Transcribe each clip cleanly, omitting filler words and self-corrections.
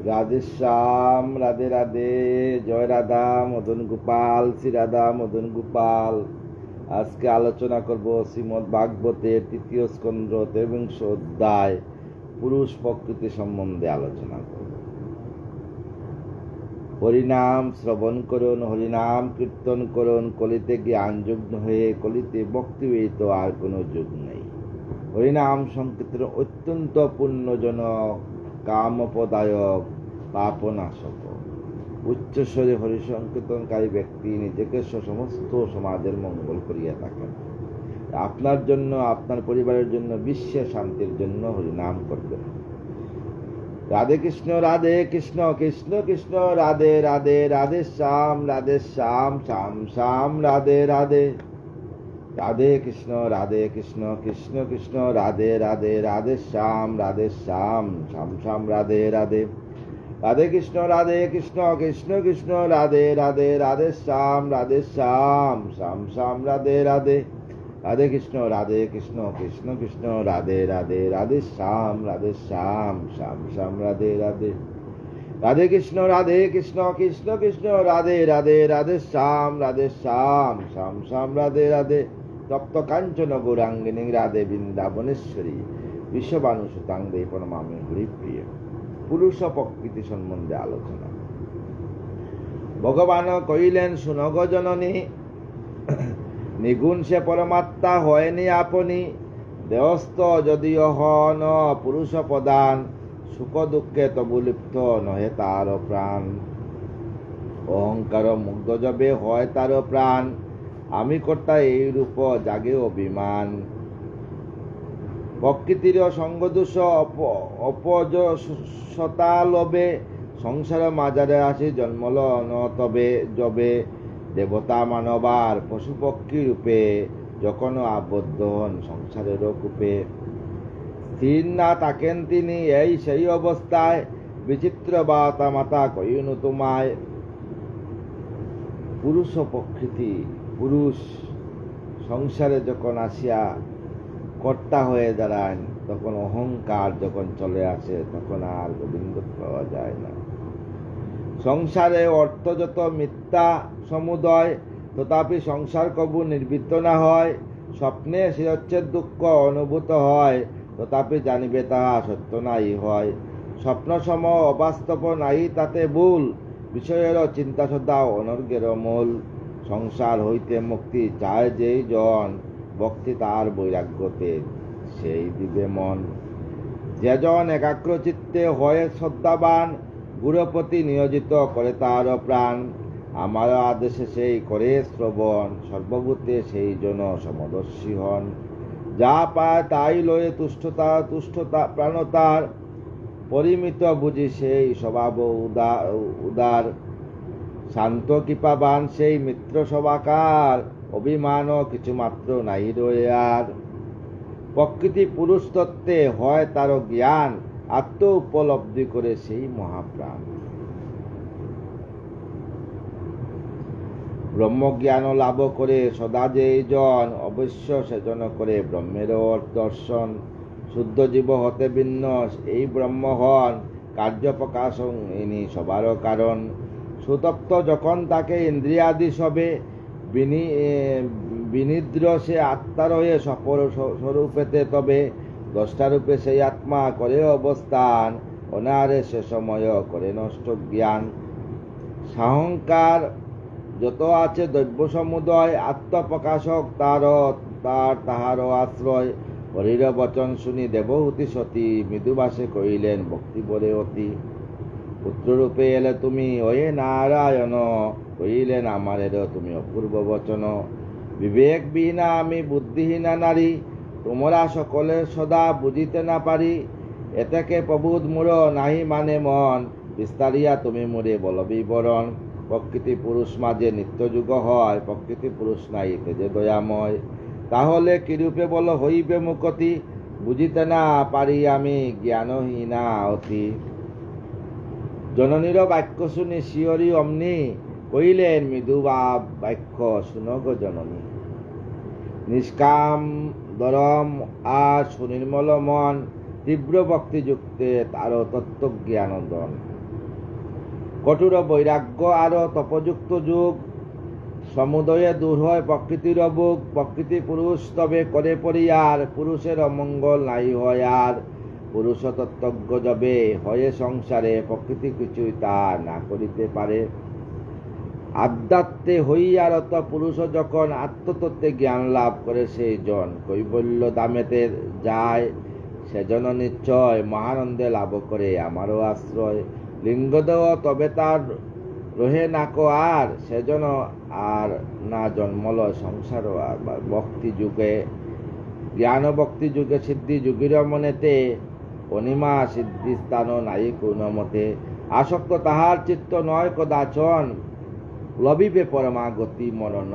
রাধেশ্যাম, রাধে রাধে, জয় রাধা মদন গোপাল, শ্রী রাধা মদন গোপাল। আজকে আলোচনা করব শ্রীমদ্ ভাগবতের ৩য় স্কন্ধ ১৩ অধ্যায় পুরুষ প্রকৃতি সম্বন্ধে আলোচনা করব। হরিনাম শ্রবণ করুন, হরিনাম কীর্তন করুন, কলিতে জ্ঞানযুগ্ন হয়ে কলিতে ভক্তি ব্যতীত আর কোনো যুগ নেই। হরিনাম সংকীর্তন অত্যন্ত পুণ্যজনক, কামপদায়ক, পাপনাশক। উচ্চস্বরে হরিসংকীর্তনকারী ব্যক্তি নিজেকে সমস্ত সমাজের মঙ্গল করিয়া থাকেন। আপনার জন্য, আপনার পরিবারের জন্য, বিশ্বের শান্তির জন্য হরিনাম করবেন। রাধে কৃষ্ণ, রাধে কৃষ্ণ, কৃষ্ণ কৃষ্ণ, রাধে রাধে, রাধে শ্যাম, শ্যাম শ্যাম, রাধে রাধে। রাধে কৃষ্ণ, কৃষ্ণ কৃষ্ণ, রাধে রাধে, রাধে শ্যাম, শ্যাম শ্যাম, রাধে রাধে। রাধে কৃষ্ণ, কৃষ্ণ কৃষ্ণ, রাধে রাধে, রাধে শ্যাম, শ্যাম শ্যাম, রাধে রাধে। রাধে কৃষ্ণ, কৃষ্ণ কৃষ্ণ, রাধে রাধে, রাধে শ্যাম, শ্যাম শ্যাম, রাধে রাধে। রাধে কৃষ্ণ, কৃষ্ণ কৃষ্ণ, রাধে রাধে, রাধে শ্যাম, শ্যাম শ্যাম, রাধে রাধে। তপ্ত কাঞ্চন গৌরাঙ্গিনী রাধে বৃন্দাবনেশ্বরী, বিশ্ববানু সুতাঙ্গে প্রণমামি হরিপ্রিয়। পুরুষ প্রকৃতি সম্বন্ধে আলোচনা। ভগবান কহিলেন, শুনগ জননী, নিগুণ সে পরমাত্মা হয়নি আপনি। দেহস্থ যদিও হন পুরুষ প্রদান, সুখ দুঃখে তবু লিপ্ত নহে তার প্রাণ। অহংকার মুগ্ধ যবে হয় তার প্রাণ, আমি কর্তা এই রূপ জাগে অভিমান। প্রকৃতির সঙ্গদোষ অপযশতা লোভে, সংসার মাজারে আসি জন্মল ন তবে যবে। দেবতা মানবার পশু পক্ষী রূপে, যখন আবদ্ধ হন সংসারের কূপে। স্থির না থাকেন তিনি এই সেই অবস্থায়, বিচিত্র বাতা মাতা কইনু তোমায়। পুরুষ প্রকৃতি, পুরুষ সংসারে যখন আসিয়া কর্তা হয়ে দাঁড়ান, তখন অহংকার যখন চলে আসে, তখন আর গোবিন্দ পাওয়া যায় না। সংসারে অর্থ যত মিথ্যা সমুদয়, তথাপি সংসার কবু নির্বৃত্ত না হয়। স্বপ্নে শিরচ্ছেদ দুঃখ অনুভূত হয়, তথাপি জানিবে তাহা সত্য নাই হয়। স্বপ্ন সম অবাস্তব নাই তাতে ভুল, বিষয়ের চিন্তা সদা অনর্গের মূল। সংসার হইতে মুক্তি চায় যেই জন, ভক্তি তার বৈরাগ্যতে সেই দিবে মন। যেজন একাগ্র চিত্তে হয় শ্রদ্ধাবান, গুরুপতি নিয়োজিত করে তার প্রাণ। আমার আদেশে সেই করে শ্রবণ, সর্বভূতে সেই জন সমদর্শী হন। যা পায় তাই লয়ে তুষ্টতা প্রাণতার, পরিমিত বুঝি সেই স্বভাব উদার। শান্ত কৃপাবান সেই মিত্র সবাকার, অভিমান কিছু মাত্র নাই রয়ে আর। প্রকৃতি পুরুষ তত্ত্বে হয় তার জ্ঞান, আত্ম উপলব্ধি করে সেই মহাপ্রাণ। ব্রহ্মজ্ঞান লাভ করে সদা যেই জন, অবশ্য সেজন করে ব্রহ্মের দর্শন। শুদ্ধ জীব হতে ভিন্ন এই ব্রহ্ম হন, কার্য প্রকাশ ইনি সবার কারণ। সুতপ্ত যখন তাকে ইন্দ্রিয়াদি সবে, বিনিদ্র সে আত্মার হয়ে সপর স্বরূপেতে তবে। দ্রষ্টারূপে সেই আত্মা করে অবস্থান, অনারে সে সময় করে নষ্ট জ্ঞান। সাহংকার যত আছে দ্রব্য সমুদয়, আত্মপ্রকাশক তাহারও আশ্রয়। হরির বচন শুনি দেবহূতি সতী, মৃদুবাসে কহিলেন ভক্তি বলে অতি। পুত্ররূপে এলে তুমি ওয়ে নারায়ণ, কহিলেন আমারেরও তুমি অপূর্ব বচন। বিবেকবিহীনা আমি বুদ্ধিহীনা নারী, তোমরা সকলের সদা বুঝিতে না পারি। এতেকে প্রবোধ মূঢ় নাহি মানে মন, বিস্তারিয়া তুমি মোরে বল বিবরণ। প্রকৃতি পুরুষ মাঝে নিত্যযুগ হয়, প্রকৃতি পুরুষ নাই তেজে দয়াময়। তাহলে কিরূপে বল হইবে মুকতি, বুঝিতে না পারি আমি জ্ঞানহীনা অতি। জননীর বাক্য শুনি শিয়রি অমনি, কহিলেন মৃদু বাক্য শুনগ জননী। নিষ্কাম দরম আর সুনির্মল মন, তীব্র ভক্তিযুক্তে তার তত্ত্বজ্ঞানদন। কঠোর বৈরাগ্য আর তপযুক্ত যুগ, সমুদয়ে দূর হয় প্রকৃতির বুক, প্রকৃতি পুরুষ তবে করে পরিয়ার, পুরুষের অমঙ্গল নাই হয় আর, পুরুষ তত্ত্বজ্ঞ যবে হয়ে সংসারে, প্রকৃতি কিছুই তা না করিতে পারে। আধ্যাত্মে হইয়ারত পুরুষ যখন আত্মতত্ত্বে জ্ঞান লাভ করে সেই জন কৈবল্য দামেতে যায়, সেজন নিশ্চয় মহানন্দে লাভ করে আমারও আশ্রয়। লিঙ্গদেহ তবে তার রহে নাকো আর, সেজন আর না জন্মলয় সংসার আর। ভক্তি যুগে জ্ঞান ভক্তি যুগে সিদ্ধি যুগির মনেতে, অনিমা সিদ্ধি স্থান নাই কোনো মতে। আসক্ত তাহার চিত্ত নয় কদাচন, লবিবে পরমাগতি মরণ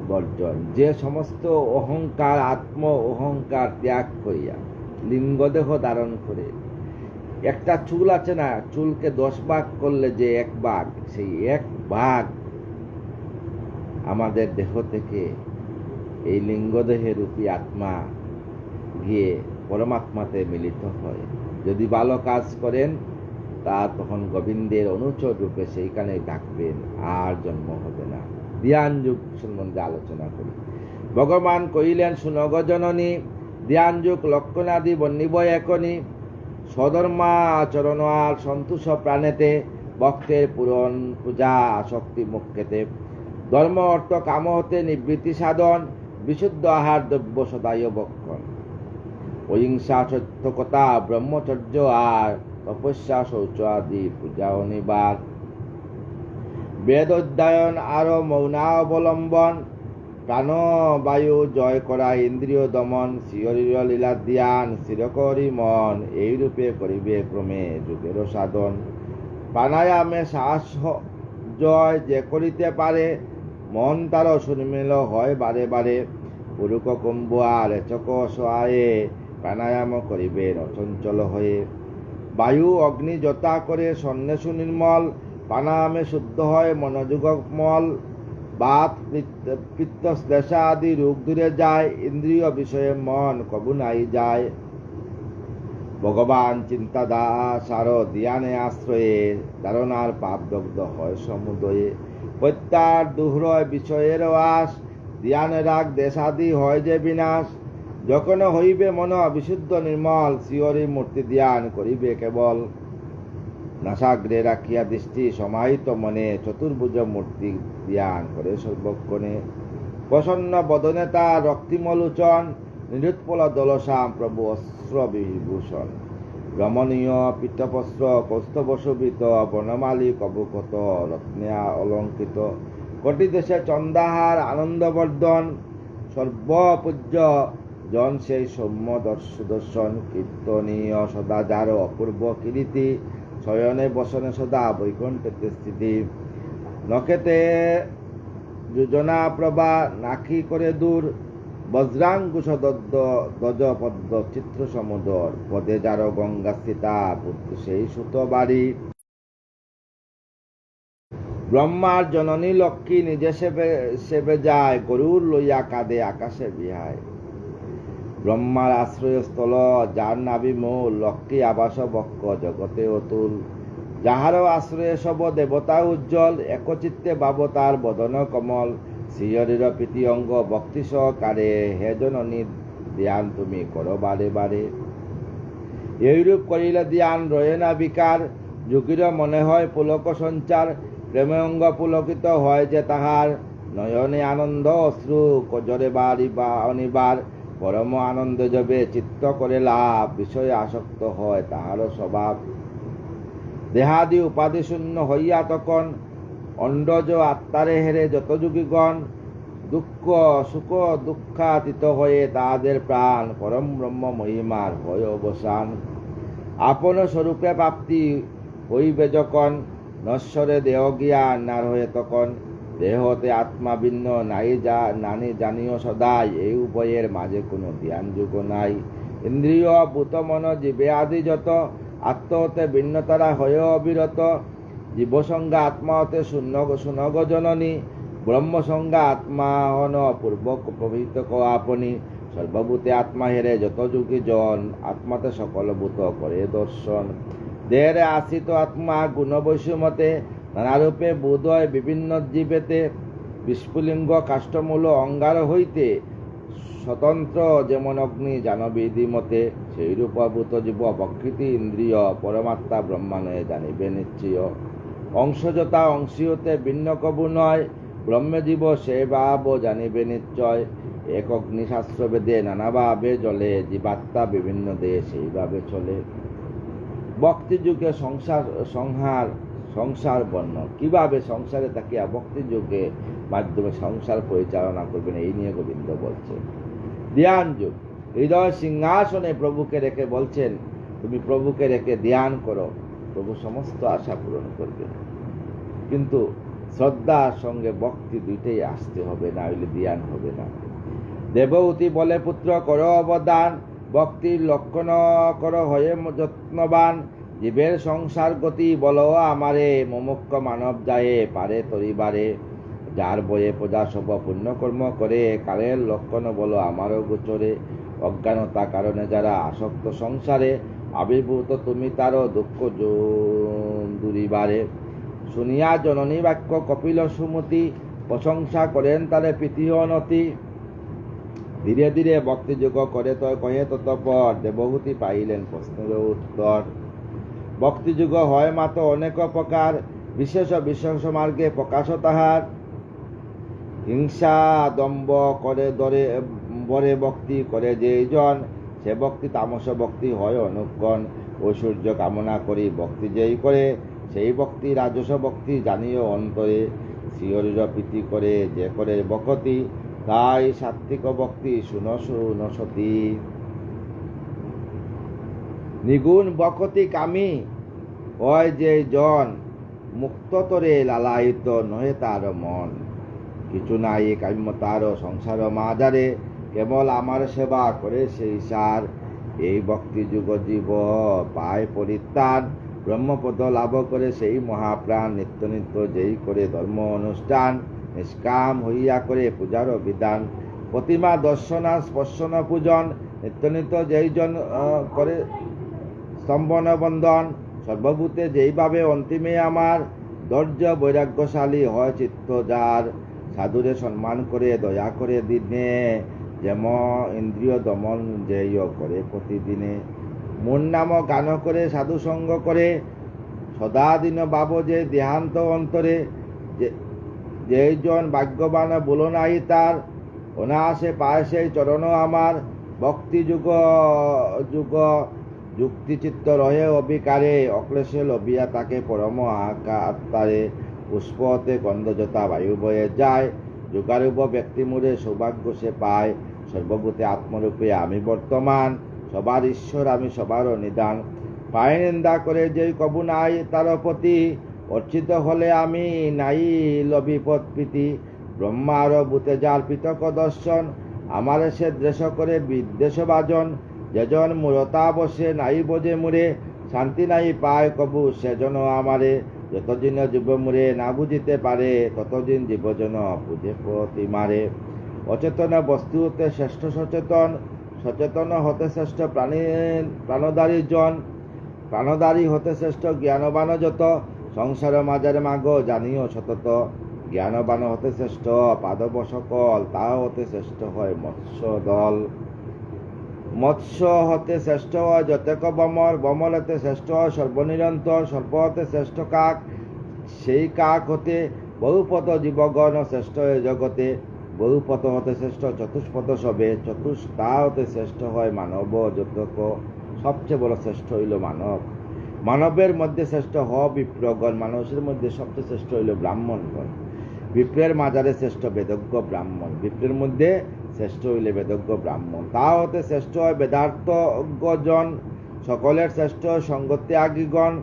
বর্জন। যে সমস্ত অহংকার আত্ম অহংকার ত্যাগ করিয়া লিঙ্গদেহ ধারণ করে, একটা চুল আছে না, চুলকে 10 ভাগ করলে যে 1 ভাগ, সেই 1 ভাগ আমাদের দেহ থেকে এই লিঙ্গদেহের রূপী আত্মা গিয়ে পরমাত্মাতে মিলিত হয়। যদি ভালো কাজ করেন তা তখন গোবিন্দের অনুচর রূপে সেইখানে থাকবেন, আর জন্ম হবে না। ধ্যান যুগ সম্বন্ধে আলোচনা করি। ভগবান কহিলেন, শুনগ জননী, ধ্যান যুগ লক্ষণাদি বর্ণিব এখনি, সধর্মা আচরণ আর সন্তোষ প্রাণেতে, ভক্তের পূরণ পূজা আসক্তি মুখ্যেতে, ধর্ম অর্থ কাম হতে নিবৃত্তি সাধন, বিশুদ্ধ আহার দ্রব্য সদায় বক্ষণ, অহিংসা সত্যকতা ব্রহ্মচর্য আর তপস্যা শৌচ আদি পূজা অনিবার, বেদ অধ্যয়ন আরো মৌনাবলম্বন, প্রাণ বায়ু জয় করা ইন্দ্রিয় দমন, শিহরির লীলা ধ্যান স্থিরকরি মন, এইরূপে করিবে ক্রমে যুগের সাধন। প্রাণায়ামে শ্বাস জয় যে করিতে পারে, মন তার সুনির্মল হয় বারে বারে, পুরুক কুম্ভা রেচক সহায়ে, প্রাণায়াম করিবে অচঞ্চল হয়ে। বায়ু অগ্নি যথা করে সন্ন্যাসু নির্মল, প্রাণায়ামে শুদ্ধ হয় মনোযোগমল, বাত পিত্ত শ্লেষা আদি রোগ দূরে যায়, ইন্দ্রিয় বিষয়ে মন কবু নাই যায়। ভগবান চিন্তাধার ধ্যানে আশ্রয়ে, ধারণার পাপ দগ্ধ হয় সমুদয়ে। প্রত্যার দুহ্রয় বিষয়ের আস, ধ্যানে রাগ দেশাদি হয় যে বিনাশ। যখন হইবে মন বিশুদ্ধ নির্মল, শিহরি মূর্তি ধ্যান করিবে কেবল। নাসাগ্রে রাখিয়া দৃষ্টি সমাহিত মনে, চতুর্ভুজ মূর্তি ধ্যান করে সর্বক্ষণে। প্রসন্ন বদনে তার রক্তিমলোচন, নিরুৎপল দলসাম প্রভু অস্ত্র বিভূষণ। রমণীয় পীতবস্ত্র কৌস্তবশোভিত, বনমালী কবুকত রত্নে অলঙ্কৃত। কোটি দেশে চন্দাহার আনন্দবর্ধন, সর্বপূজ্য জন সেই সৌম্য সুদর্শন। কীর্তনীয় সদা যার অপূর্ব কীর্তি, শয়নে বসনে সদা বৈকুণ্ঠতে স্থিতি। নখেতে যোজনা প্রভা, নাকি করে দূর, বজ্রাঙ্কুশ দজ পদ্ম চিত্র সমুদর। পদে যার গঙ্গা স্থিতা, পুত্র সেই সুত বাড়ি। ব্রহ্মার জননী লক্ষ্মী নিজে সেবে যায়, গরুর লইয়া কাঁদে আকাশে বিহায়। ব্রহ্মার আশ্রয়স্থল যার নাভি মূল, লক্ষ্মী আবাস বক্ষ জগতে অতুল। যাহার আশ্রয়ে সব দেবতা উজ্জ্বল, একচিত্তে বাবতার বদন কমল। শ্রীহরির প্রীতি অঙ্গ ভক্তি সহকারে, হে জননী ধ্যান তুমি করো বারে বারে। এইরূপ করিলে ধ্যান রয়ে না বিকার, যোগীর মনে হয় পুলক সঞ্চার। প্রেমে অঙ্গ পুলকিত হয় যে তাহার, নয়নে আনন্দ অশ্রু কজরে বাড়ি বা অনিবার। পরম আনন্দ যবে চিত্ত করে লাভ, বিষয়ে আসক্ত হয় তাহার স্বভাব। দেহাদি উপাধি শূন্য হইয়া তখন, অন্ডজ আত্মারে হেরে যত যুগীগণ। দুঃখ সুখ দুঃখাতীত হয়ে তাহাদের প্রাণ, পরম ব্রহ্ম মহিমার হয় অবসান। আপন স্বরূপে প্রাপ্তি হইবে যখন, নশ্বরে দেহ জ্ঞান নার হয়ে তখন। দেহ হতে আত্মা ভিন্ন নাই নানি জানিও সদাই, এই উভয়ের মাঝে কোনো ধ্যান যুগ নাই। ইন্দ্রিয় ভূত মন জীবে আদি যত, আত্ম হতে ভিন্ন তারা হয়ে অবিরত। জীবসংজ্ঞা আত্মা হতে শূন্য শুনগ জননী, ব্রহ্মসংজ্ঞা আত্মা হন পূর্বক প্রভৃত আপনি। সর্বভূতে আত্মা হেরে যত যুগী জন, আত্মাতে সকল ভূত করে দর্শন। দেহে আশ্রিত আত্মা গুণবৈষম্যতে নানারূপে বোধয় বিভিন্ন জীবেতে বিস্ফুলিঙ্গ কাষ্ঠমূল অঙ্গার হইতে স্বতন্ত্র যেমন অগ্নি জানবিধি মতে সেইরূপভূত জীব প্রকৃতি ইন্দ্রিয় পরমাত্মা ব্রহ্মানয়ে জানিবে নিশ্চয়। অংশযতা অংশীয়তে ভিন্ন কবু নয়, ব্রহ্মজীব সে ভাব জানিবে নিশ্চয়। এক অগ্নিশাস্ত্র বেদে নানাভাবে জ্বলে, জীবাত্মা বিভিন্ন দেহে সেইভাবে চলে। ভক্তি যুগে সংসার বর্ণ কিভাবে সংসারে থাকিয়া ভক্তি যুগে মাধ্যমে সংসার পরিচালনা করবেন, এই নিয়ে গোবিন্দ বলছেন। ধ্যান যুগ, হৃদয় সিংহাসনে প্রভুকে রেখে বলছেন, তুমি প্রভুকে রেখে ধ্যান করো, প্রভু সমস্ত আশা পূরণ করবে। কিন্তু শ্রদ্ধার সঙ্গে ভক্তি দুইটাই আসতে হবে, না হইলে ধ্যান হবে না। দেবহূতি বলে পুত্র করো অবদান, ভক্তির লক্ষণ করো হয়ে যত্নবান। জীবের সংসার গতি বলো আমারে, মুমুক্ষ মানব যায় পারে তরিবারে। যার বয়ে প্রজা সব পুণ্যকর্ম করে, কালের লক্ষণ বলো আমারও গোচরে। অজ্ঞানতা কারণে যারা আসক্ত সংসারে, আবির্ভূত তুমি তারও দুঃখ দূরিবারে। শুনিয়া জননী বাক্য কপিল সুমতি, প্রশংসা করেন তারে প্রীতিহ নতি। ধীরে ধীরে ভক্তিযোগ করে তো কহে ততপর, দেবহূতি পাইলেন প্রশ্নের উত্তর। ভক্তিযোগ হয় মাত্র অনেক প্রকার, বিশেষ বিশেষ মার্গে প্রকাশ তাহার। হিংসা দম্ভ করে দরে বরে ভক্তি করে যেইজন, সে ভক্তি তামস ভক্তি হয় অনুক্ষণ। ঐশ্বর্য কামনা করি ভক্তি যেই করে, সেই ভক্তি রাজস ভক্তি জানিও অন্তরে। শিহরির প্রীতি করে যে করে ভক্তি, তাই সাত্বিক ভক্তি শুনসতি। নিগুণ ভক্তি কামী হয় যে জন, মুক্ততরে লালায়িত নহে তার মন। কিছু নাই কাম্য তার সংসার মাজারে, কেবল আমার সেবা করে সেই সার। এই ভক্তি যুগ জীব পায় পরিত্রাণ, ব্রহ্মপদ লাভ করে সেই মহাপ্রাণ। নিত্য নিত্য যেই করে ধর্ম অনুষ্ঠান, নিষ্কাম হইয়া করে পূজার বিধান। প্রতিমা দর্শনা স্পর্শন পূজন, নিত্য নিত্য যেই জন করে স্তম্ভন বন্ধন। সর্বভূতে যেইভাবে অন্তিমে আমার, ধৈর্য বৈরাগ্যশালী হয় চিত্ত যার। সাধুরে সম্মান করে দয়া করে দিনে, যেমন ইন্দ্রিয় দমন যেই করে প্রতিদিনে। মন নাম গান করে সাধু সঙ্গ করে, সদা দিন বাব যে দেহান্ত অন্তরে। যেই জন ভাগ্যবান বলো নাই তার, অনায়াসে পায় সেই চরণ আমার। ভক্তি যুগ যুগ যুক্তি চিত্ত রহে অবিকারে, অক্লেশে লবিয়া তাকে পরম আত্মারে। পুষ্পতে গন্ধযতা বায়ু বয়ে যায়, যুগারূপ ব্যক্তি মোরে সৌভাগ্য সে পায়। সর্বভূতে আত্মরূপে আমি বর্তমান, সবার ঈশ্বর আমি সবারও নিদান। পায় নিন্দা করে যেই কবু নাই তার প্রতি, অর্চিত হলে আমি নাই লবিপদ প্রীতি। ব্রহ্মার ভূতে যার পৃথক দর্শন, আমার সে দ্বেষ করে বিদ্বেষ বাজন। যেজন মূরতা বসে নাই বোঝে মুরে, শান্তি নাই পায় কবু সেজন আমারে। যতদিন জীব মুরে না বুঝিতে পারে, ততদিন জীবজন বুঝে প্রতি মারে। অচেতন বস্তু হতে শ্রেষ্ঠ সচেতন, সচেতন হতে শ্রেষ্ঠ প্রাণধারী জন। প্রাণধারী হতে শ্রেষ্ঠ জ্ঞানবান যত, সংসার মাজারে মাগ জানিও সতত। জ্ঞানবান হতে শ্রেষ্ঠ পাদব সকল, তা হতে শ্রেষ্ঠ হয় মৎস্য দল। মৎস্য হতে শ্রেষ্ঠ হয় যতেক বমল, বমল হতে শ্রেষ্ঠ হয় সর্বনিরন্তর। সর্প হতে শ্রেষ্ঠ কাক, সেই কাক হতে বহুপত জীবগণ শ্রেষ্ঠ হয় জগতে। বহুপত হতে শ্রেষ্ঠ চতুষ্পদ সবে, তা হতে শ্রেষ্ঠ হয় মানব যতক। সবচেয়ে বড় শ্রেষ্ঠ হইল মানব। মানবের মধ্যে শ্রেষ্ঠ বিপ্রগণ, মানুষের মধ্যে সবচেয়ে শ্রেষ্ঠ হইল ব্রাহ্মণগণ। বিপ্রের মাজারে শ্রেষ্ঠ বেদজ্ঞ ব্রাহ্মণ, বিপ্রের মধ্যে শ্রেষ্ঠ হইলে বেদজ্ঞ ব্রাহ্মণ। তা হতে শ্রেষ্ঠ হয় বেদার্থজ্ঞজন, সকলের শ্রেষ্ঠ সঙ্গত্যাগীগণ।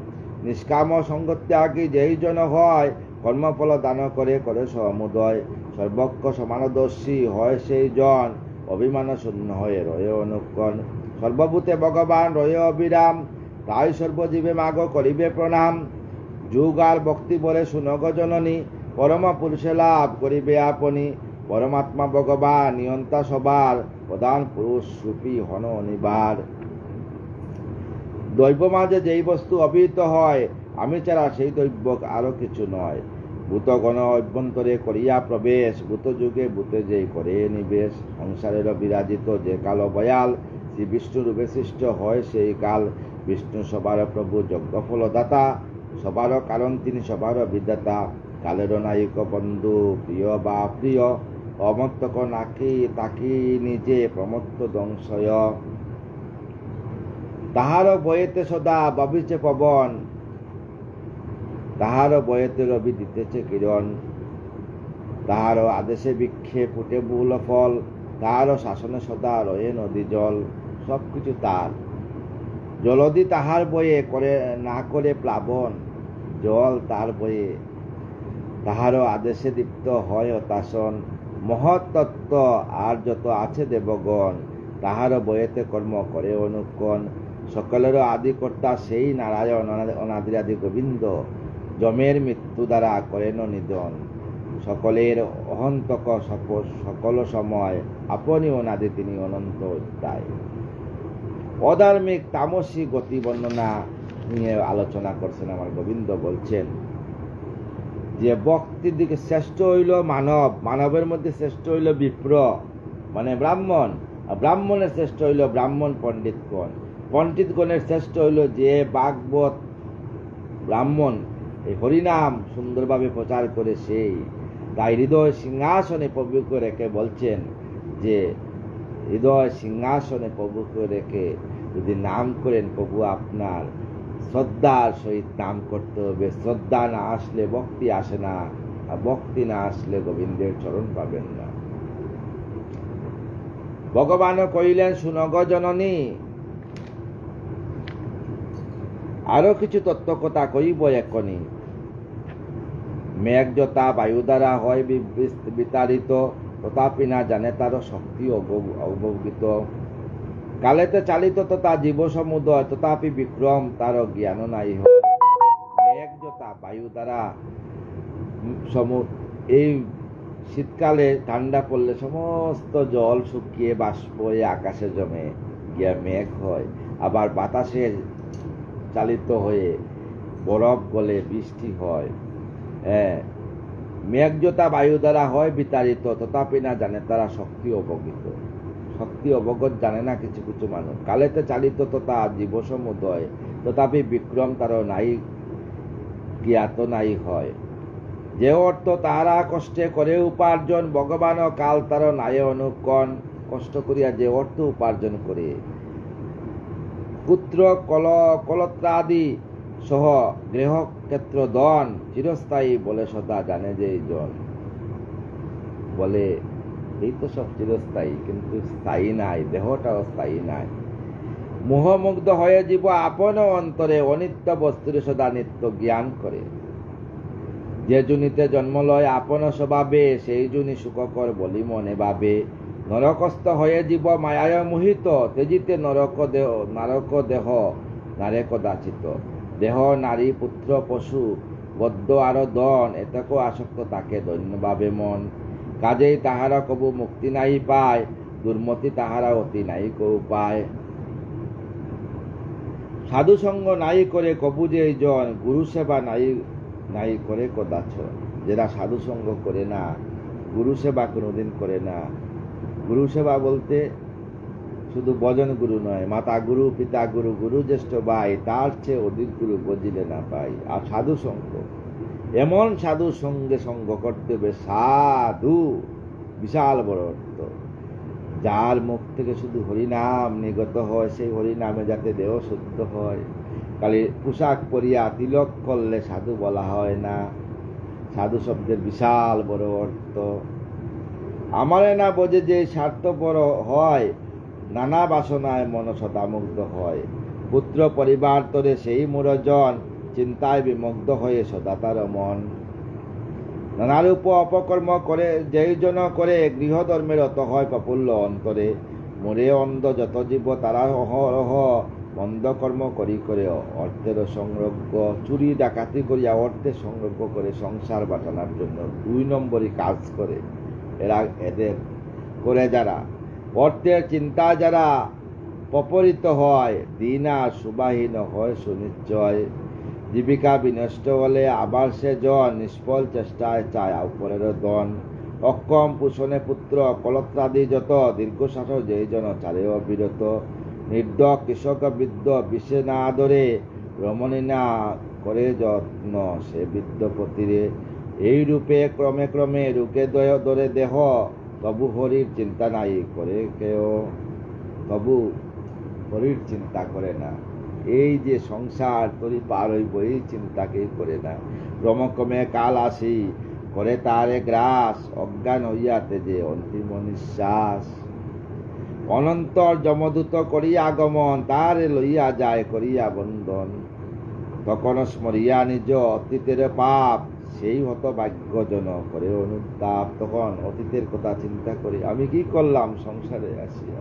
নিষ্কাম সঙ্গত্যাগী যেই জন হয়, কর্মফল দান করে করে সমুদয়। সর্বজ্ঞ সমানদর্শী হয় সেই জন, অভিমান শূন্য হয়ে রয়ে অনুক্ষণ। সর্বভূতে ভগবান রয়ে অবিরাম, তাই সর্বজীবে মাগ করিবে প্রণাম। যুগ আর ভক্তি বলে শুনগ জননী, পরম পুরুষে লাভ করিবে আপনি। পরমাত্মা ভগবান নিয়ন্তা সবার, প্রধান পুরুষ রূপী হন অনিবার। দৈব মাঝে যেই বস্তু অভিহিত হয়, আমি ছাড়া সেই দৈব আরো কিছু নয়। ভূতগণ অভ্যন্তরে করিয়া প্রবেশ, ভূত যুগে ভূতে যেই করে নিবেশ। সংসারের বিরাজিত যে কাল বয়াল, শ্রী বিষ্ণু রূপে সৃষ্ট হয় সেই কাল। বিষ্ণু সবার প্রভু, যজ্ঞ ফলদাতা, সবারও কারণ তিনি, সবারও বিধাতা। কালের নায়ক বন্ধু, প্রিয় বা প্রিয়, অমর্তক নাকি তাকি নিজে প্রমত্ত দংশয়। তাহার বয়েতে সদা বাবিছে পবন, তাহার বয়েতে রবি দিতেছে কিরণ। তাহার আদেশে বৃক্ষে ফুটে বহুল ফল, তাহার শাসনে সদা রয়ে নদী জল। সবকিছু তার। জলদি তাহার বয়ে করে না করে প্লাবন, জল তার বয়ে তাহারও আদেশে দীপ্ত হয় হতাশন। মহৎ তত্ত্ব আর যত আছে দেবগণ, তাহারও বয়েতে কর্ম করে অনুক্ষণ। সকলেরও আদিকর্তা সেই নারায়ণ, অনাদিরাদি গোবিন্দ, যমের মৃত্যু দ্বারা করেন নিধন। সকলের অহন্তক সকল সময়, আপনি অনাদি তিনি অনন্ত অধ্যায়। অধার্মিক তামসী গতি বর্ণনা নিয়ে আলোচনা করছেন আমার গোবিন্দ। বলছেন যে ভক্তির দিকে শ্রেষ্ঠ হইল মানব, মানবের মধ্যে শ্রেষ্ঠ হইল বিপ্র মানে ব্রাহ্মণ, আর ব্রাহ্মণের শ্রেষ্ঠ হইল ব্রাহ্মণ পণ্ডিতগণ। পণ্ডিতগণের শ্রেষ্ঠ হইল যে ভাগবত ব্রাহ্মণ এই হরিনাম সুন্দরভাবে প্রচার করে সেই। তাই হৃদয় সিংহাসনে প্রভুকে রেখে বলছেন যে হৃদয় সিংহাসনে প্রভুকে রেখে যদি নাম করেন, প্রভু আপনার শ্রদ্ধার সহিত নাম করতে হবে। শ্রদ্ধা না আসলে ভক্তি আসে না, আর ভক্তি না আসলে গোবিন্দের চরণ পাবেন না। ভগবানও কইলেন, শুনগ জননী, আরো কিছু তত্ত্ব কথা কইব এখনি। মেঘ যথা বায়ু দ্বারা হয় বিতাড়িত, তথাপি না জানে তার শক্তি অবগিত। কালেতে চালিত তথা জীব সমুদয়, তথাপি বিক্রম তার জ্ঞান নাই হয়। মেঘ যথা বায়ু দ্বারা এই শীতকালে ঠান্ডা পড়লে সমস্ত জল শুকিয়ে বাষ্প হয়ে আকাশে জমে গিয়া মেঘ হয়। আবার বাতাসে চালিত হয়ে বরফ গলে বৃষ্টি হয়। মেঘ যথা বায়ু দ্বারা হয় বিতাড়িত, তথাপি না জানে তারা শক্তি অবগত। শক্তি অবগত জানে না কিছু কিছু মানুষ। কালেতে চালিত তথা জীব সমুদয়, তথাপি বিক্রম তার নাই জ্ঞাত নাই হয়। যে অর্থ তাহারা কষ্টে করে উপার্জন, ভগবান কাল তার নাই অনুকণ। কষ্ট করিয়া যে অর্থ উপার্জন করে, পুত্র কলত্রাদি সহ গৃহক্ষেত্র দন চিরস্থায়ী বলে সদা জানে যে জন। বলে এই তো সব চিরস্থায়ী, কিন্তু স্থায়ী নাই, দেহটাও স্থায়ী নাই। মোহমুগ্ধ হয়ে জীব আপন অন্তরে অনিত্য বস্তুর সদা নিত্য জ্ঞান করে। যে জুনিতে জন্ম লয় আপন স্বভাবে, সেই জুনি সুখকর বলি মনে ভাবে। নরকস্থ হয়ে জীব মায়ায় মোহিত, তেজিতে নরক দেহ নারে কদাচিত। দেহ নারী পুত্র পশু গদ্য আর দন, এতক আসক্ত তাকে দৈন্যভাবে মন। কাজেই তাহারা কবু মুক্তি নাই পায়, দুর্মতি তাহারা অতি নাই কৌ পায়। সাধু সঙ্গ নাই করে কবু যে জন, গুরু সেবা নাই করে কদাচ। যারা সাধু সঙ্গ করে না, গুরু সেবা কোনোদিন করে না। গুরু সেবা বলতে শুধু ভজন গুরু নয়, মাতা গুরু, পিতা গুরু, গুরু জ্যেষ্ঠ ভাই, তার চেয়ে অধিক গুরু বুঝিলে না পাই। আর সাধু সঙ্গ, এমন সাধু সঙ্গে সঙ্গ করতে হবে, সাধু বিশাল বড় অর্থ। যার মুখ থেকে শুধু হরিনাম নিগত হয়, সেই হরিনামে যাতে দেহ শুদ্ধ হয়। খালি পোশাক পরিয়া তিলক করলে সাধু বলা হয় না। সাধু শব্দের বিশাল বড় অর্থ। আমারে না বোঝে যে স্বার্থপর হয়, নানা বাসনায় মন সদামুগ্ধ হয়। পুত্র পরিবার তরে সেই মুরজন, চিন্তায় বিমগ্ধ হয়ে সদা তার মন। নানারূপ অপকর্ম করে যেই জন করে, গৃহধর্মের অত হয় প্রফুল্ল অন্তরে। মোরে অন্ধ যত জীব তারা অহরহ, মন্দ কর্ম করি করে অর্থের সংরজ্ঞ। চুরি ডাকাতি করিয়া অর্থের সংরজ্ঞ করে সংসার বাঁচানোর জন্য 2 নম্বরই কাজ করে এদের করে। যারা অর্থের চিন্তা যারা পপরিত হয়, দিন আর সুবাহীন হয় সুনিশ্চয়। জীবিকা বিনষ্ট হলে আবার সে জন নিষ্ফল চেষ্টায় চায় উপরের দন। অক্ষম পোষণে পুত্র কলত্রাদি যত, দীর্ঘশ্বাস যেই জন চারেও বিরত। নির্দ কৃষক বৃদ্ধ বিষে না আদরে, রমণী না করে যত্ন সে বৃদ্ধ পতিরে। এই রূপে ক্রমে ক্রমে রুকে ধরে দেহ, তবু হরির চিন্তা নাই করে কেউ, তবু হরির চিন্তা করে না। এই যে সংসার তরি পার হইব, এই চিন্তা কেউ করে না। ক্রমক্রমে কাল আসি করে তারে গ্রাস, অজ্ঞান হইয়াতে যে অন্তিম নিঃশ্বাস। অনন্তর যমদূত করিয়া আগমন, তারে লইয়া যায় করিয়া বন্ধন। তখন স্মরিয়া নিজ অতীতের পাপ, সেই হতভাগ্যজন করে অনুতাপ। তখন অতীতের কথা চিন্তা করি, আমি কি করলাম সংসারে আসিয়া।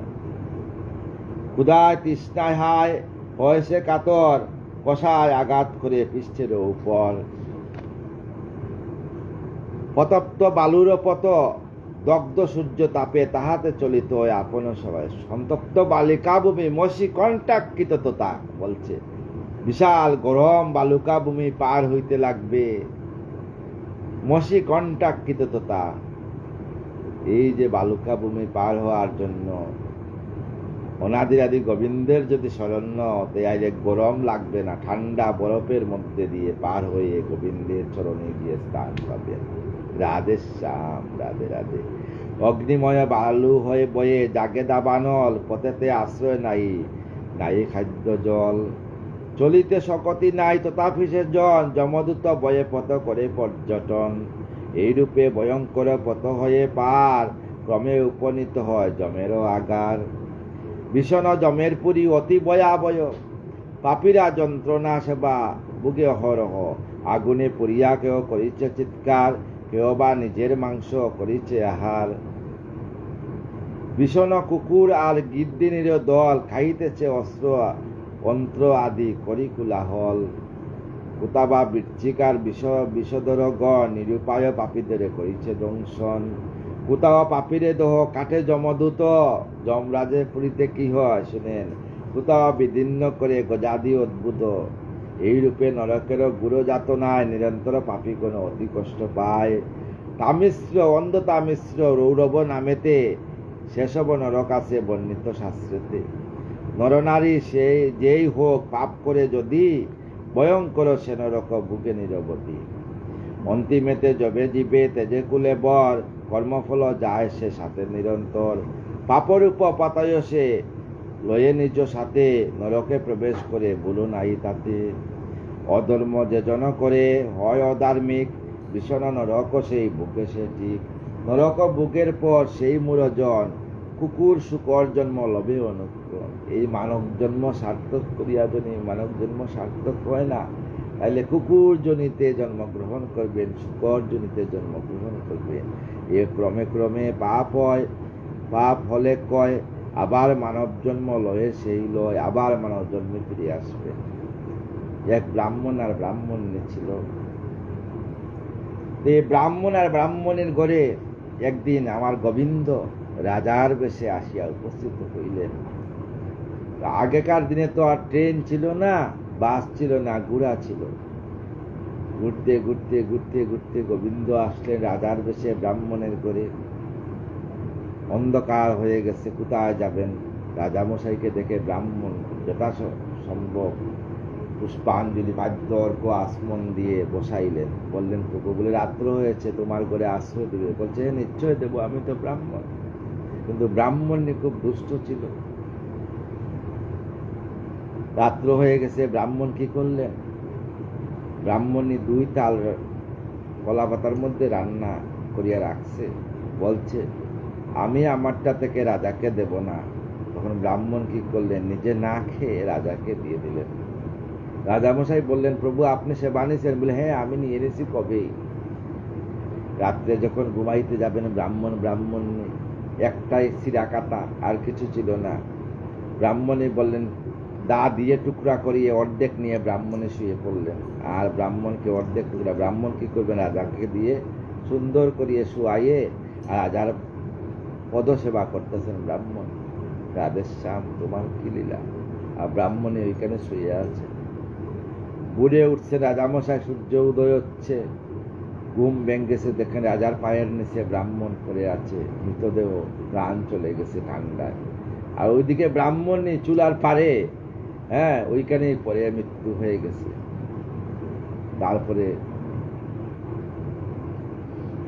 ক্ষুধায় তৃষ্ণায় হায় হয়েছে কাতর, কষায় আঘাত করে পৃষ্ঠের উপর। পতপ্ত বালুর পত, দগ্ধ সূর্য তাপে তাহাতে চলিত আপন সবাই। সন্তপ্ত বালিকা ভূমি মসি কণ্টাক্ষিত তোতা বলছে, বিশাল গরম বালুকা ভূমি পার হইতে লাগবে, মসি কণ্টাক্ষিত তোতা। এই যে বালুকা ভূমি পার হওয়ার জন্য অনাদিরাদি গোবিন্দের যদি শরণ্য, তাইলে গরম লাগবে না, ঠান্ডা বরফের মধ্যে দিয়ে পার হয়ে গোবিন্দের চরণে গিয়ে স্থান পাবেন। রাধে শ্যাম, রাধে রাধে। অগ্নিময় বালু হয়ে বয়ে জাগে দাবানল, পথেতে আশ্রয় নাই, নাই খাদ্য জল। চলিতে শকতি নাই তথাপি সে জন, যমদূত বয়ে পথ করে পর্যটন। এইরূপে ভয়ঙ্কর পথ হয়ে পার, ক্রমে উপনীত হয় যমেরও আগার। ভীষণ যমের পুরী অতি ভয়াবহ, পাপীরা যন্ত্রণা সেবা বুকে অহরহ। আগুনে পুড়িয়া কেউ করিছে চিৎকার, কেউ বা নিজের মাংস করিছে আহার। ভীষণ কুকুর আর গিদ্দিনীর দল, খাইতেছে অস্ত্র অন্ত্র আদি করি কুলাহল। কোথাবা বৃশ্চিকার বিষধর গণ, নিরুপায় পাপীদের করিছে দংশন। কোথাও পাপীরে দহ কাটে যমদূত, যমরাজের পুরীতে কি হয় শুনেন। কোথাও বিদীর্ণ করে গজাদি অদ্ভুত, এইরূপে নরকের গুরু যাতনায় নিরন্তর পাপী কোন অতি কষ্ট পায়। তামিশ্র অন্ধ তামিশ্র রৌরব নামেতে, সেসব নরক আছে বর্ণিত শাস্ত্রেতে। নরনারী সে যেই হোক পাপ করে যদি, ভয়ঙ্কর সে নরক বুকে নিরবধি। অন্তিমেতে যবে জীবে তেজে কুলে বর, কর্মফল যায় সে সাথে নিরন্তর। পাপরূপ পাতায় সে লয়ে নিজ সাথে, নরকে প্রবেশ করে ভুলো নাই তাতে। অধর্ম যে জন করে হয় অধার্মিক, ভীষণ নরক সেই বুকে সে ঠিক। নরক বুকের পর সেই মূরজন, কুকুর শুকর জন্ম লবে অনুক্রম। এই মানব জন্ম সার্থক করিয়া যদি মানব জন্ম সার্থক হয় না, তাহলে কুকুর জনিতে জন্মগ্রহণ করবেন, শুকর জনিতে জন্মগ্রহণ করবেন। এ ক্রমে ক্রমে পাপ হয়, পাপ হলে কয় আবার মানব জন্ম লয়ে সেই লয়, আবার মানব জন্মে ফিরে আসবে। এক ব্রাহ্মণ আর ব্রাহ্মণী ছিল। এই ব্রাহ্মণ আর ব্রাহ্মণের ঘরে একদিন আমার গোবিন্দ রাজার বেশে আসিয়া উপস্থিত হইলেন। আগেকার দিনে তো আর ট্রেন ছিল না, বাস ছিল না, ঘোড়া ছিল। ঘুরতে ঘুরতে ঘুরতে ঘুরতে গোবিন্দ আসলেন রাজার বেশে ব্রাহ্মণের ঘরে। অন্ধকার হয়ে গেছে, কোথায় যাবেন? রাজামশাইকে দেখে ব্রাহ্মণ যথাসম্ভব পুষ্পাঞ্জলি বাদ্য অর্ঘ আসমন দিয়ে বসাইলেন। বললেন, প্রভু বলে রাত্র হয়েছে, তোমার ঘরে আশ্রয় দেবে? বলছে, নিশ্চয় দেবো, আমি তো ব্রাহ্মণ। কিন্তু ব্রাহ্মণী খুব দুষ্ট ছিল। রাত্র হয়ে গেছে, ব্রাহ্মণ কি করলেন? ব্রাহ্মণী 2 তাল কলা পাতার মধ্যে রান্না করিয়া রাখছে, বলছে আমি আমারটা থেকে রাজাকে দেব না। তখন ব্রাহ্মণ কি করলেন? নিজে না খেয়ে রাজাকে দিয়ে দিলেন। রাজামশাই বললেন, প্রভু আপনি সে বানিয়েছেন? বলে, হ্যাঁ আমি নিয়ে এনেছি কবেই। রাত্রে যখন ঘুমাইতে যাবেন, ব্রাহ্মণ একটাই সিরা কাটা, আর কিছু ছিল না। ব্রাহ্মণী বললেন, দা দিয়ে টুকরা করিয়ে অর্ধেক নিয়ে ব্রাহ্মণে শুয়ে পড়লেন, আর ব্রাহ্মণকে অর্ধেক টুকরা। ব্রাহ্মণ কি করবেন? রাজাকে দিয়ে সুন্দর করিয়ে শুয়াইয়ে আর রাজার পদসেবা করতেছেন ব্রাহ্মণ। রাধেশ্যাম তোমার কি লীলা। আর ব্রাহ্মণী ওইখানে শুয়ে আছে, বুড়ে উঠছে রাজামশাই, সূর্য উদয় হচ্ছে, ঘুম ভেঙ্গেছে, দেখেন রাজার পায়ের নিচে ব্রাহ্মণ পড়ে আছে, মৃতদেহ, প্রাণ চলে গেছে ঠান্ডায়। আর ওইদিকে ব্রাহ্মণী চুলার পারে, হ্যাঁ, ওইখানেই পরে মৃত্যু হয়ে গেছে। তারপরে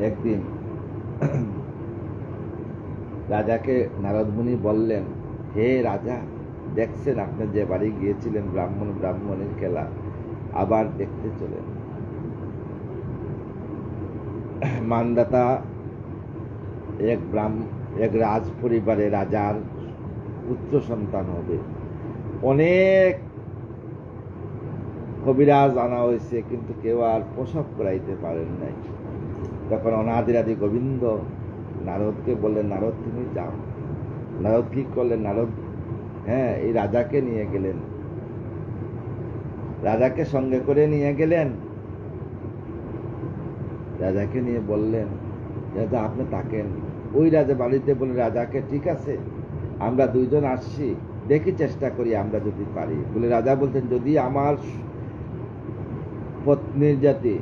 একদিন রাজাকে নারদ মুনি বললেন, হে রাজা, দেখছেন আপনি যে বাড়ি গিয়েছিলেন ব্রাহ্মণের খেলা, আবার দেখতে চলেন। মানদাতা এক রাজ পরিবারে রাজার পুত্র সন্তান হবে। অনেক কবিরাজ আনা হয়েছে, কিন্তু কেউ আর প্রসব করাইতে পারেন নাই। তখন অনাদিরাদি গোবিন্দ নারদকে বললেন, নারদ তুমি যাও। নারদ কি করলেন? নারদ এই রাজাকে নিয়ে গেলেন, রাজাকে সঙ্গে করে নিয়ে গেলেন। রাজাকে নিয়ে বললেন, রাজা আপনি থাকেন। ওই রাজা বাড়িতে বলে রাজাকে, ঠিক আছে আমরা দুইজন আসছি, দেখি চেষ্টা করি আমরা যদি পারি। বলে রাজা বলতেন, যদি আমার পত্নীর জাতি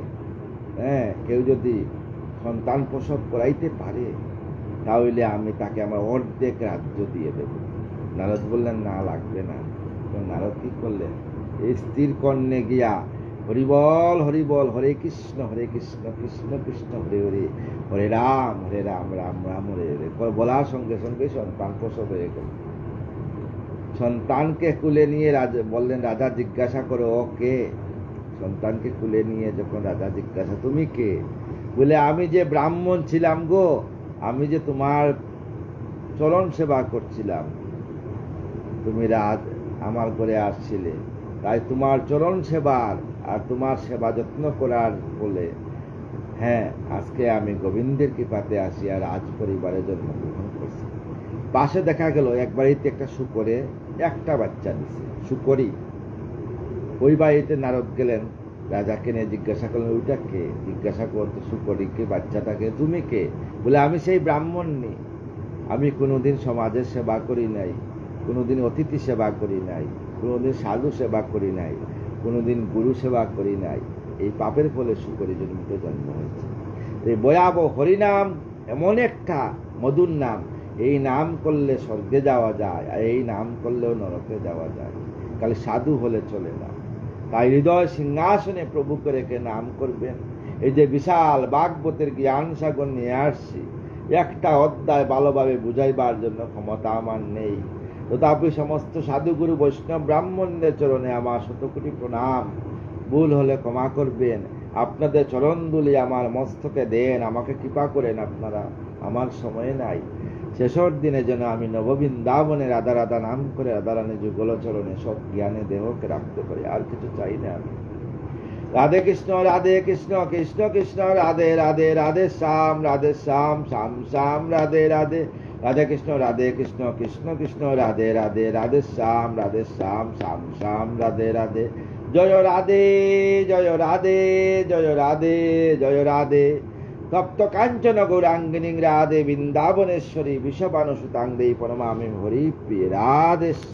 কেউ যদি সন্তান প্রসব করাইতে পারে, তাহলে আমি তাকে আমার অর্ধেক রাজ্য দিয়ে দেব। নারদ বললেন, না লাগবে না। নারদ কি করলেন? এই স্ত্রীর কর্ণে গিয়া হরিবল হরিবল, হরে কৃষ্ণ কৃষ্ণ কৃষ্ণ হরে হরে, হরে রাম রাম রাম হরে হরে বলার সঙ্গে সঙ্গে সন্তান প্রসব হয়ে গেল। সন্তানকে কুলে নিয়ে রাজা বললেন, রাজা জিজ্ঞাসা করো ও কে? সন্তানকে কুলে নিয়ে যখন রাজা জিজ্ঞাসা, তুমি কে? বলে, আমি যে ব্রাহ্মণ ছিলাম গো, আমি যে তোমার চরণ সেবা করছিলাম, তুমি রাজ আমার ঘরে আসছিলে, তাই তোমার চরণ সেবার আর তোমার সেবা যত্ন করার বলে আজকে আমি গোবিন্দের কৃপাতে আসিয়া রাজ পরিবারে জন্মগ্রহণ করছি। পাশে দেখা গেল এক বাড়িতে একটা শুকরে একটা বাচ্চা দিছে, শুকরি। ওই বাড়িতে নারদ গেলেন, রাজাকে নিয়ে জিজ্ঞাসা করলেন, ওইটা কে? জিজ্ঞাসা করতে শুকরিকে, বাচ্চাটাকে, তুমি কে? বলে, আমি সেই ব্রাহ্মণ নি, আমি কোনোদিন সমাজের সেবা করি নাই, কোনোদিন অতিথি সেবা করি নাই, কোনোদিন সাধু সেবা করি নাই, কোনোদিন গুরু সেবা করি নাই। এই পাপের ফলে শুকরি জন্মিত জন্ম হয়েছে। এই ভয়াবহ হরিনাম এমন একটা মধুর নাম, এই নাম করলে স্বর্গে যাওয়া যায়, আর এই নাম করলেও নরকে যাওয়া যায়, খালি সাধু হলে চলে না। তাই হৃদয় সিংহাসনে প্রভুকে রেখে নাম করবেন। এই যে বিশাল ভাগবতের জ্ঞান সাগর নিয়ে আসছি, একটা অধ্যায় ভালোভাবে বুঝাইবার জন্য ক্ষমতা আমার নেই, তথাপি সমস্ত সাধুগুরু বৈষ্ণব ব্রাহ্মণদের চরণে আমার শতকোটি প্রণাম। ভুল হলে ক্ষমা করবেন, আপনাদের চরণ দুলি আমার মস্তকে দেন, আমাকে কৃপা করেন আপনারা, আমার সময় নাই। শেষর দিনে যেন আমি নববৃন্দাবনে রাধা রাধা নাম করে রাধারানী যুগল চরণে সব জ্ঞানে দেহকে রাখতে পারি, আর কিছু চাই না আমি। রাধে কৃষ্ণ কৃষ্ণ কৃষ্ণ রাধে রাধে, রাধে শ্যাম শ্যাম শ্যাম রাধে রাধে, রাধে কৃষ্ণ কৃষ্ণ কৃষ্ণ রাধে রাধে, রাধে শ্যাম শ্যাম শ্যাম রাধে রাধে। জয় রাধে জয় রাধে জয় রাধে জয় রাধে। তপ্ত কাঞ্চন গৌরাঙ্গিনী রাধে, বৃন্দাবনেশ্বরী বিষবানুসুতাং দেই প্রণমামি হরি প্রিয় রাধে।